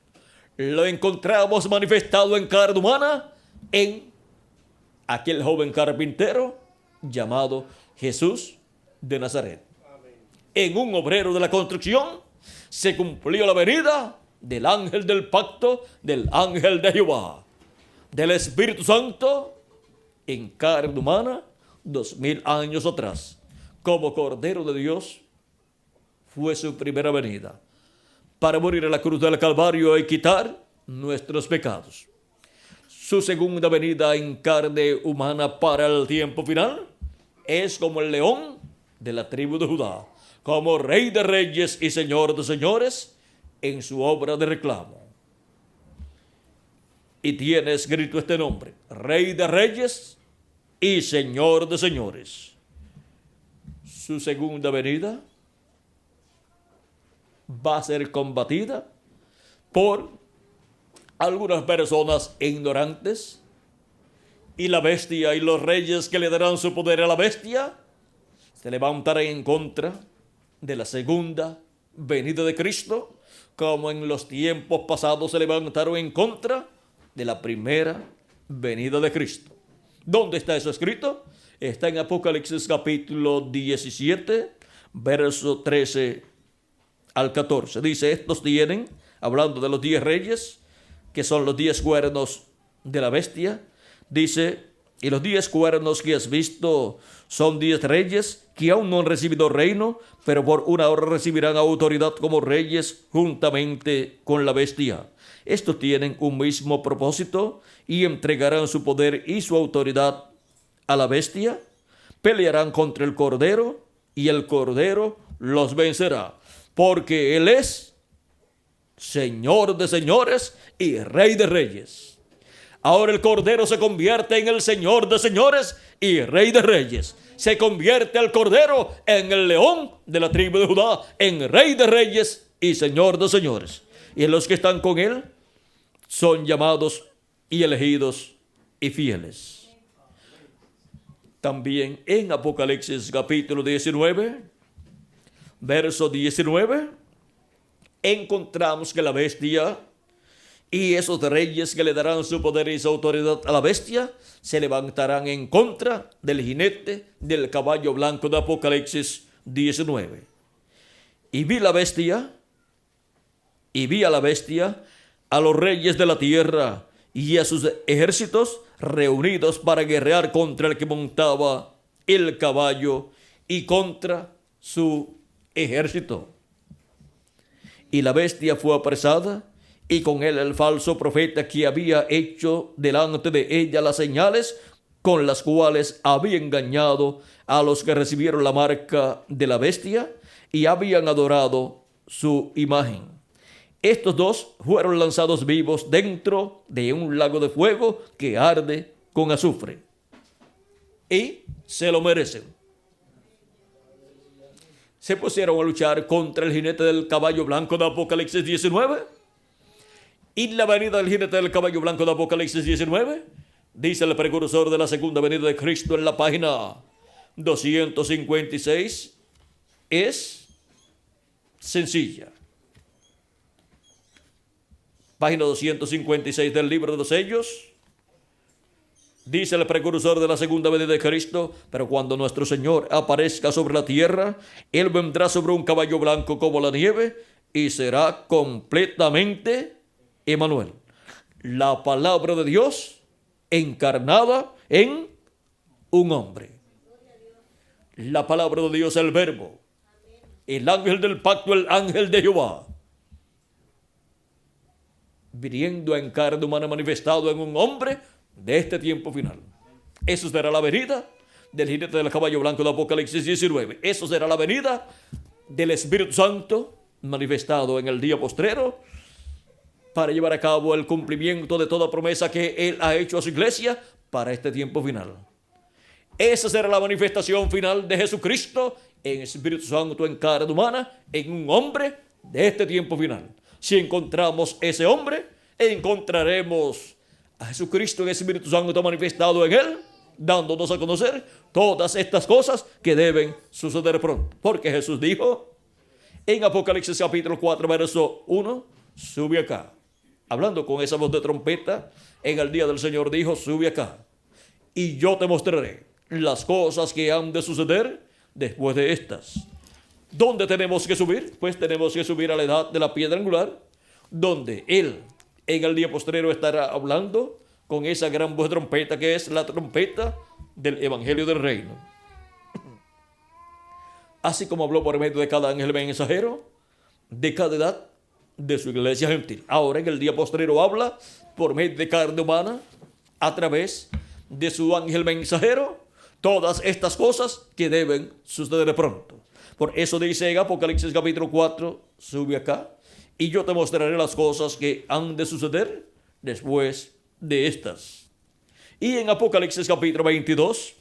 lo encontramos manifestado en carne humana en aquel joven carpintero llamado Jesús de Nazaret. En un obrero de la construcción se cumplió la venida del ángel del pacto, del ángel de Jehová, del Espíritu Santo en carne humana 2000 años atrás. Como Cordero de Dios fue su primera venida para morir en la cruz del Calvario y quitar nuestros pecados. Su segunda venida en carne humana para el tiempo final es como el león de la tribu de Judá, como Rey de Reyes y Señor de Señores en su obra de reclamo. Y tiene escrito este nombre, Rey de Reyes y Señor de Señores. Su segunda venida va a ser combatida por algunas personas ignorantes, y la bestia y los reyes que le darán su poder a la bestia se levantarán en contra de la segunda venida de Cristo, como en los tiempos pasados se levantaron en contra de la primera venida de Cristo. ¿Dónde está eso escrito? Está en Apocalipsis capítulo 17, verso 13 al 14. Dice, estos tienen, hablando de los 10 reyes, que son los 10 cuernos de la bestia, dice, y los 10 cuernos que has visto son 10 reyes que aún no han recibido reino, pero por una hora recibirán autoridad como reyes juntamente con la bestia. Estos tienen un mismo propósito y entregarán su poder y su autoridad a la bestia. Pelearán contra el Cordero y el Cordero los vencerá, porque Él es Señor de señores y Rey de reyes. Ahora el Cordero se convierte en el Señor de señores y Rey de reyes. Se convierte el Cordero en el león de la tribu de Judá, en Rey de reyes y Señor de señores. Y los que están con Él son llamados y elegidos y fieles. También en Apocalipsis capítulo 19, verso 19, encontramos que la bestia y esos reyes que le darán su poder y su autoridad a la bestia se levantarán en contra del jinete del caballo blanco de Apocalipsis 19. Y vi a la bestia, a los reyes de la tierra y a sus ejércitos reunidos para guerrear contra el que montaba el caballo y contra su ejército. Y la bestia fue apresada, y con él el falso profeta que había hecho delante de ella las señales con las cuales había engañado a los que recibieron la marca de la bestia y habían adorado su imagen. Estos dos fueron lanzados vivos dentro de un lago de fuego que arde con azufre. Y se lo merecen. Se pusieron a luchar contra el jinete del caballo blanco de Apocalipsis 19. Y la venida del jinete del caballo blanco de Apocalipsis 19, dice el precursor de la segunda venida de Cristo en la página 256, es sencilla. Página 256 del libro de los sellos. Dice el precursor de la segunda venida de Cristo, pero cuando nuestro Señor aparezca sobre la tierra, Él vendrá sobre un caballo blanco como la nieve y será completamente Emmanuel, la palabra de Dios encarnada en un hombre. La palabra de Dios, el Verbo, el ángel del pacto, el ángel de Jehová, viniendo en carne humana, manifestado en un hombre de este tiempo final. Eso será la venida del jinete del caballo blanco de Apocalipsis 19. Eso será la venida del Espíritu Santo manifestado en el día postrero para llevar a cabo el cumplimiento de toda promesa que Él ha hecho a su iglesia para este tiempo final. Esa será la manifestación final de Jesucristo en Espíritu Santo en carne humana, en un hombre de este tiempo final. Si encontramos ese hombre, encontraremos a Jesucristo en Espíritu Santo manifestado en él, dándonos a conocer todas estas cosas que deben suceder pronto. Porque Jesús dijo en Apocalipsis capítulo 4, verso 1, sube acá. Hablando con esa voz de trompeta, en el día del Señor dijo, sube acá, y yo te mostraré las cosas que han de suceder después de estas. ¿Dónde tenemos que subir? Pues tenemos que subir a la edad de la piedra angular, donde Él en el día postrero estará hablando con esa gran voz de trompeta que es la trompeta del Evangelio del Reino. Así como habló por medio de cada ángel mensajero de cada edad de su iglesia gentil. Ahora en el día postrero habla por medio de carne humana a través de su ángel mensajero todas estas cosas que deben suceder pronto. Por eso dice en Apocalipsis capítulo 4, sube acá y yo te mostraré las cosas que han de suceder después de estas. Y en Apocalipsis capítulo 22,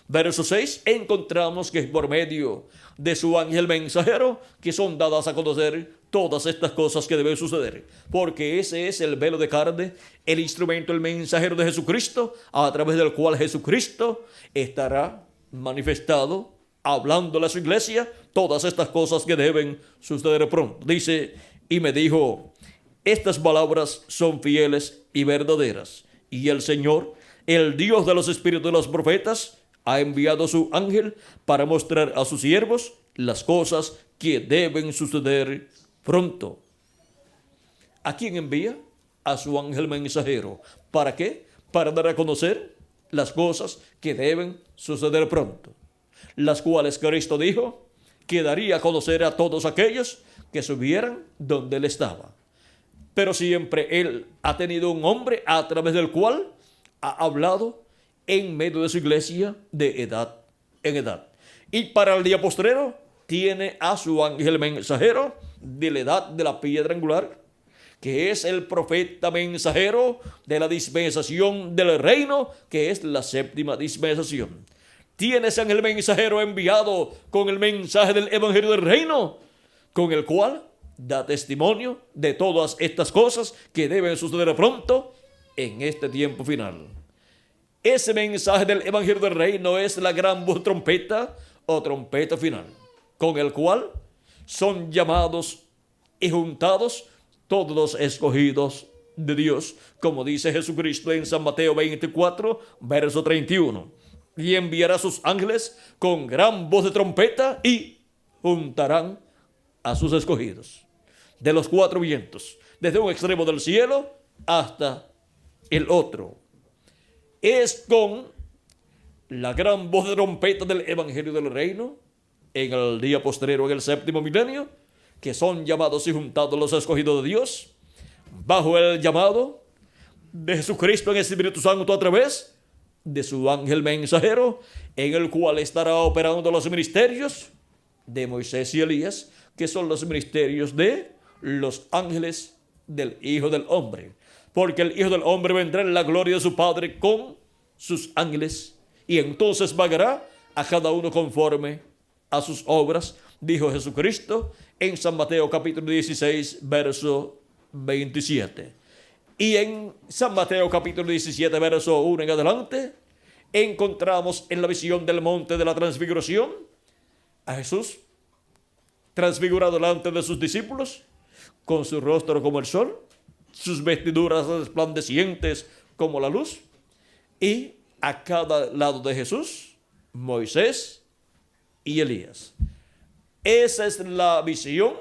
verso 6, encontramos que por medio de su ángel mensajero que son dadas a conocer todas estas cosas que deben suceder. Porque ese es el velo de carne, el instrumento, el mensajero de Jesucristo, a través del cual Jesucristo estará manifestado, hablándole a su iglesia todas estas cosas que deben suceder pronto. Dice, y me dijo, estas palabras son fieles y verdaderas. Y el Señor, el Dios de los espíritus de los profetas, ha enviado su ángel para mostrar a sus siervos las cosas que deben suceder pronto. ¿A quién envía? A su ángel mensajero. ¿Para qué? Para dar a conocer las cosas que deben suceder pronto, las cuales Cristo dijo que daría a conocer a todos aquellos que subieran donde Él estaba. Pero siempre Él ha tenido un hombre a través del cual ha hablado en medio de su iglesia de edad en edad. Y para el día postrero tiene a su ángel mensajero de la edad de la piedra angular, que es el profeta mensajero de la dispensación del reino, que es la séptima dispensación. Tiene ese ángel mensajero enviado con el mensaje del evangelio del reino, con el cual da testimonio de todas estas cosas que deben suceder pronto en este tiempo final. Ese mensaje del evangelio del reino es la gran voz trompeta o trompeta final, con el cual son llamados y juntados todos los escogidos de Dios, como dice Jesucristo en San Mateo 24, verso 31. Y enviará a sus ángeles con gran voz de trompeta y juntarán a sus escogidos de los cuatro vientos, desde un extremo del cielo hasta el otro. Es con la gran voz de trompeta del evangelio del reino en el día postrero, en el séptimo milenio, que son llamados y juntados los escogidos de Dios, bajo el llamado de Jesucristo en el Espíritu Santo a través de su ángel mensajero, en el cual estará operando los ministerios de Moisés y Elías, que son los ministerios de los ángeles del Hijo del Hombre. Porque el Hijo del Hombre vendrá en la gloria de su Padre con sus ángeles, y entonces pagará a cada uno conforme a sus obras, dijo Jesucristo en San Mateo capítulo 16, verso 27. Y en San Mateo capítulo 17, verso 1 en adelante, encontramos en la visión del monte de la transfiguración a Jesús transfigurado delante de sus discípulos, con su rostro como el sol, sus vestiduras resplandecientes como la luz, y a cada lado de Jesús, Moisés y Elías. Esa es la visión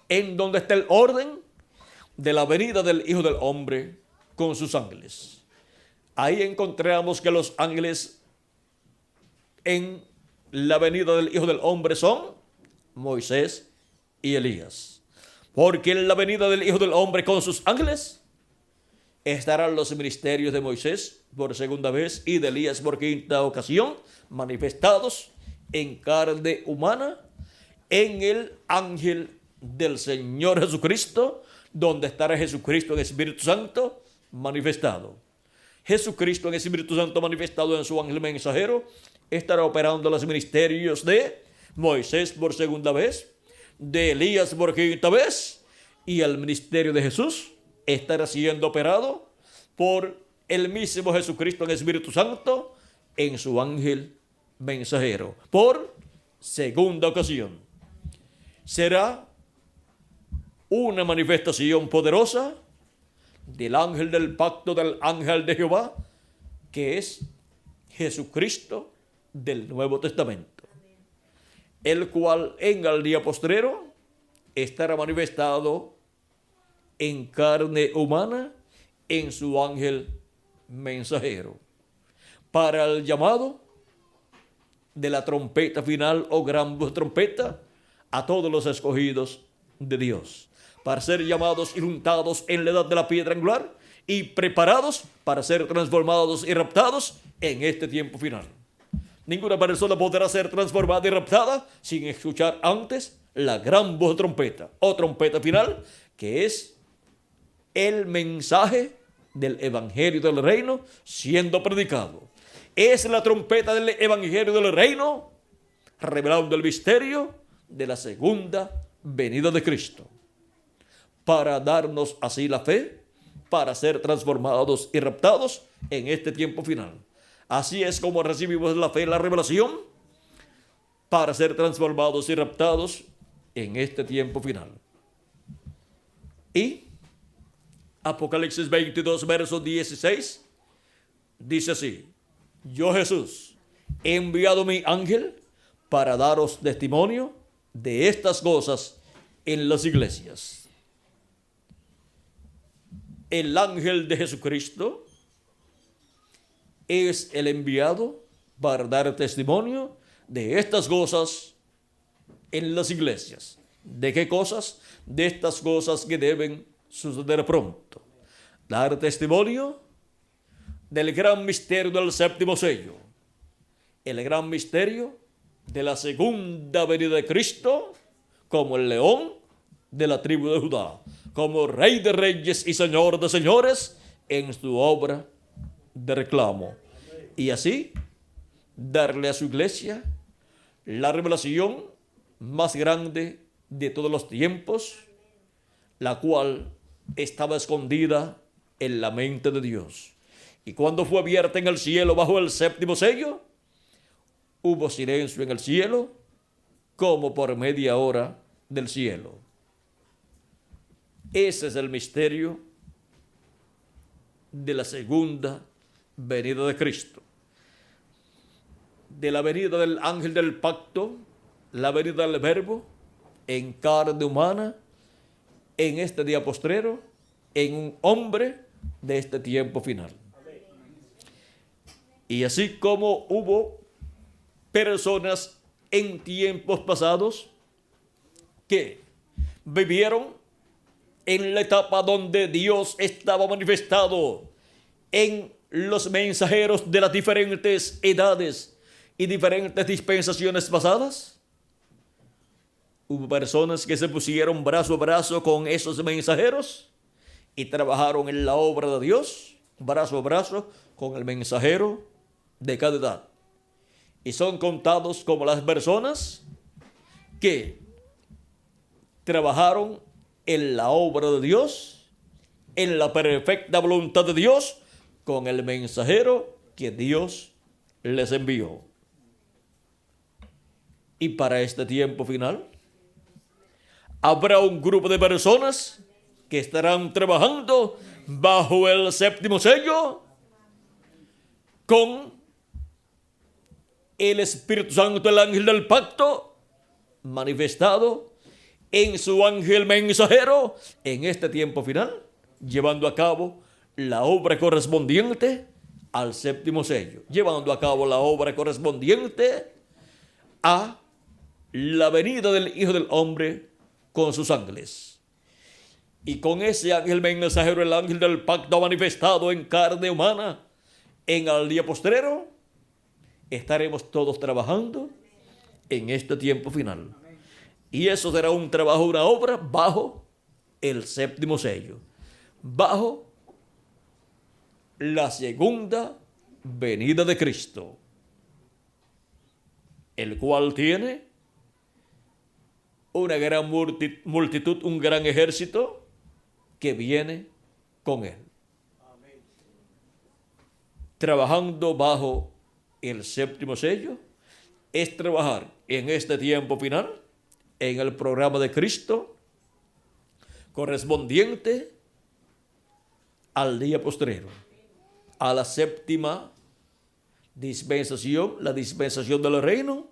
en donde está el orden de la venida del Hijo del Hombre con sus ángeles. Ahí encontramos que los ángeles en la venida del Hijo del Hombre son Moisés y Elías. Porque en la venida del Hijo del Hombre con sus ángeles estarán los ministerios de Moisés por segunda vez y de Elías por quinta ocasión, manifestados en carne humana en el ángel del Señor Jesucristo, donde estará Jesucristo en Espíritu Santo manifestado. Jesucristo en Espíritu Santo manifestado en su ángel mensajero estará operando los ministerios de Moisés por segunda vez, de Elías por quinta vez, y el ministerio de Jesús estará siendo operado por el mismo Jesucristo en Espíritu Santo en su ángel mensajero por segunda ocasión. Será una manifestación poderosa del ángel del pacto, del ángel de Jehová, que es Jesucristo del Nuevo Testamento, el cual en el día postrero estará manifestado en carne humana en su ángel mensajero para el llamado de la trompeta final o gran trompeta a todos los escogidos de Dios, para ser llamados y juntados en la edad de la piedra angular y preparados para ser transformados y raptados en este tiempo final. Ninguna persona podrá ser transformada y raptada sin escuchar antes la gran voz de trompeta o trompeta final, que es el mensaje del Evangelio del Reino siendo predicado. Es la trompeta del Evangelio del Reino revelando el misterio de la segunda venida de Cristo, para darnos así la fe, para ser transformados y raptados en este tiempo final. Así es como recibimos la fe y la revelación para ser transformados y raptados en este tiempo final. Y Apocalipsis 22, verso 16, dice así: yo, Jesús, he enviado mi ángel para daros testimonio de estas cosas en las iglesias. El ángel de Jesucristo es el enviado para dar testimonio de estas cosas en las iglesias. ¿De qué cosas? De estas cosas que deben suceder pronto. Dar testimonio del gran misterio del séptimo sello, el gran misterio de la segunda venida de Cristo como el león de la tribu de Judá, como Rey de reyes y Señor de señores en su obra de reclamo. Y así darle a su iglesia la revelación más grande de todos los tiempos, la cual estaba escondida en la mente de Dios. Y cuando fue abierta en el cielo bajo el séptimo sello, hubo silencio en el cielo como por media hora del cielo. Ese es el misterio de la segunda venida de Cristo, de la venida del ángel del pacto, la venida del verbo en carne humana en este día postrero, en un hombre de este tiempo final. Y así como hubo personas en tiempos pasados que vivieron en la etapa donde Dios estaba manifestado en los mensajeros de las diferentes edades y diferentes dispensaciones pasadas, hubo personas que se pusieron brazo a brazo con esos mensajeros y trabajaron en la obra de Dios, brazo a brazo con el mensajero de cada edad. Y son contados como las personas que trabajaron en la obra de Dios, en la perfecta voluntad de Dios, con el mensajero que Dios les envió. Y para este tiempo final, habrá un grupo de personas que estarán trabajando bajo el séptimo sello con el Espíritu Santo, el ángel del pacto, manifestado en su ángel mensajero en este tiempo final, llevando a cabo la obra correspondiente al séptimo sello, llevando a cabo la obra correspondiente a la venida del Hijo del Hombre con sus ángeles. Y con ese ángel mensajero, el ángel del pacto manifestado en carne humana, en el día postrero, estaremos todos trabajando en este tiempo final. Y eso será un trabajo, una obra bajo el séptimo sello, bajo la segunda venida de Cristo, el cual tiene una gran multitud, un gran ejército que viene con él. Trabajando bajo el séptimo sello es trabajar en este tiempo final en el programa de Cristo correspondiente al día postrero, a la séptima dispensación, la dispensación del reino,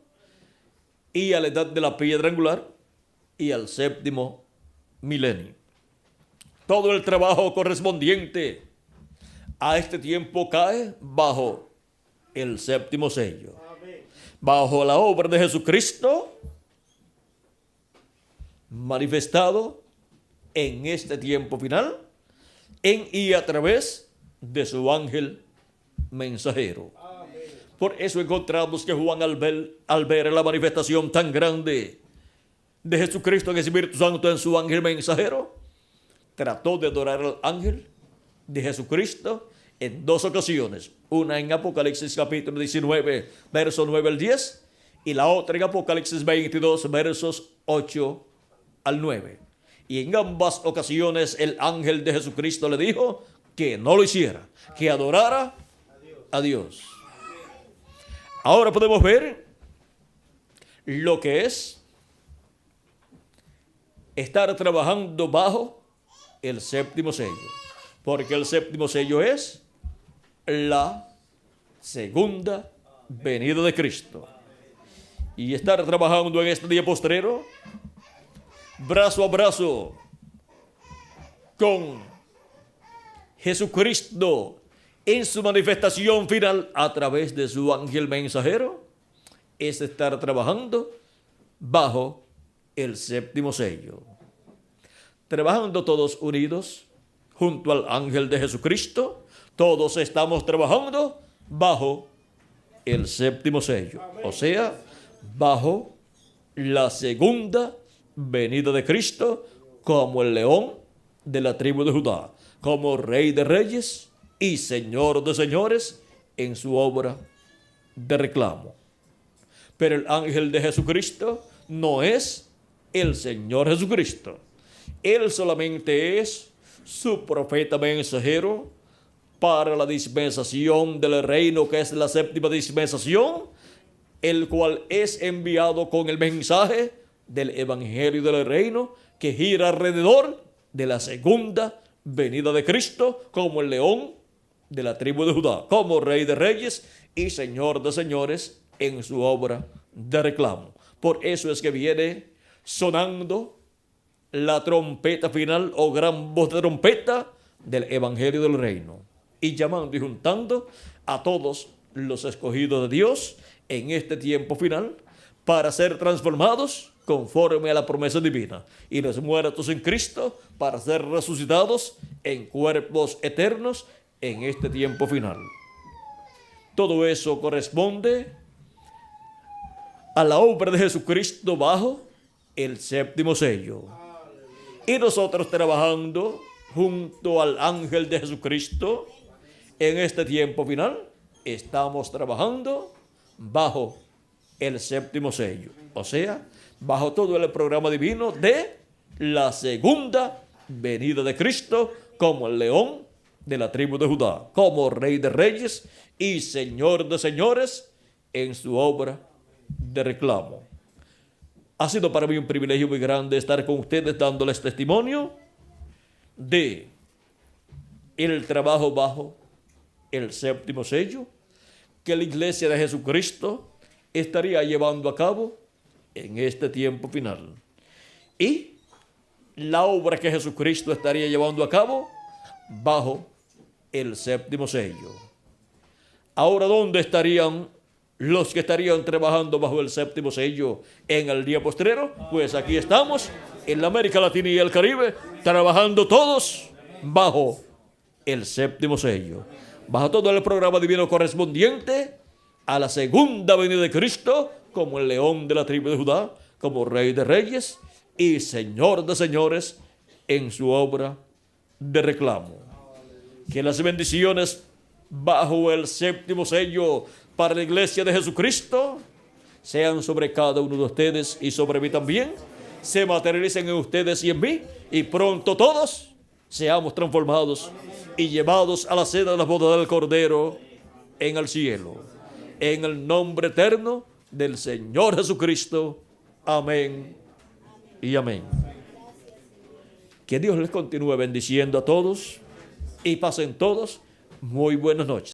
y a la edad de la piedra angular y al séptimo milenio. Todo el trabajo correspondiente a este tiempo cae bajo el séptimo sello, bajo la obra de Jesucristo manifestado en este tiempo final, en y a través de su ángel mensajero. Por eso encontramos que Juan, al ver la manifestación tan grande de Jesucristo en el Espíritu Santo en su ángel mensajero, trató de adorar al ángel de Jesucristo en dos ocasiones. Una en Apocalipsis capítulo 19, versos 9 al 10, y la otra en Apocalipsis 22, versos 8 al 9. Y en ambas ocasiones el ángel de Jesucristo le dijo que no lo hiciera, que adorara a Dios. Ahora podemos ver lo que es estar trabajando bajo el séptimo sello, porque el séptimo sello es la segunda venida de Cristo. Y estar trabajando en este día postrero, brazo a brazo con Jesucristo en su manifestación final a través de su ángel mensajero, es estar trabajando bajo el séptimo sello. Trabajando todos unidos junto al ángel de Jesucristo, todos estamos trabajando bajo el séptimo sello, o sea, bajo la segunda venida de Cristo como el león de la tribu de Judá, como Rey de Reyes y Señor de Señores en su obra de reclamo. Pero el ángel de Jesucristo no es el Señor Jesucristo. Él solamente es su profeta mensajero para la dispensación del reino, que es la séptima dispensación, el cual es enviado con el mensaje del evangelio del reino que gira alrededor de la segunda venida de Cristo como el león de la tribu de Judá, como Rey de Reyes y Señor de Señores en su obra de reclamo. Por eso es que viene sonando la trompeta final o gran voz de trompeta del evangelio del reino y llamando y juntando a todos los escogidos de Dios en este tiempo final para ser transformados conforme a la promesa divina, y los muertos en Cristo para ser resucitados en cuerpos eternos en este tiempo final. Todo eso corresponde a la obra de Jesucristo bajo el séptimo sello. Y nosotros trabajando junto al ángel de Jesucristo en este tiempo final, estamos trabajando bajo el séptimo sello, o sea, bajo todo el programa divino de la segunda venida de Cristo como el león de la tribu de Judá, como Rey de Reyes y Señor de Señores en su obra de reclamo. Ha sido para mí un privilegio muy grande estar con ustedes dándoles testimonio de el trabajo bajo el séptimo sello que la Iglesia de Jesucristo estaría llevando a cabo en este tiempo final, y la obra que Jesucristo estaría llevando a cabo bajo el séptimo sello. Ahora, ¿dónde estarían los que estarían trabajando bajo el séptimo sello en el día postrero? Pues aquí estamos en la América Latina y el Caribe, trabajando todos bajo el séptimo sello, bajo todo el programa divino correspondiente a la segunda venida de Cristo como el león de la tribu de Judá, como Rey de Reyes y Señor de Señores en su obra de reclamo. Que las bendiciones bajo el séptimo sello para la iglesia de Jesucristo sean sobre cada uno de ustedes y sobre mí también, se materialicen en ustedes y en mí, y pronto todos seamos transformados y llevados a la cena de la boda del Cordero en el cielo. En el nombre eterno del Señor Jesucristo. Amén y amén. Que Dios les continúe bendiciendo a todos y pasen todos muy buenas noches.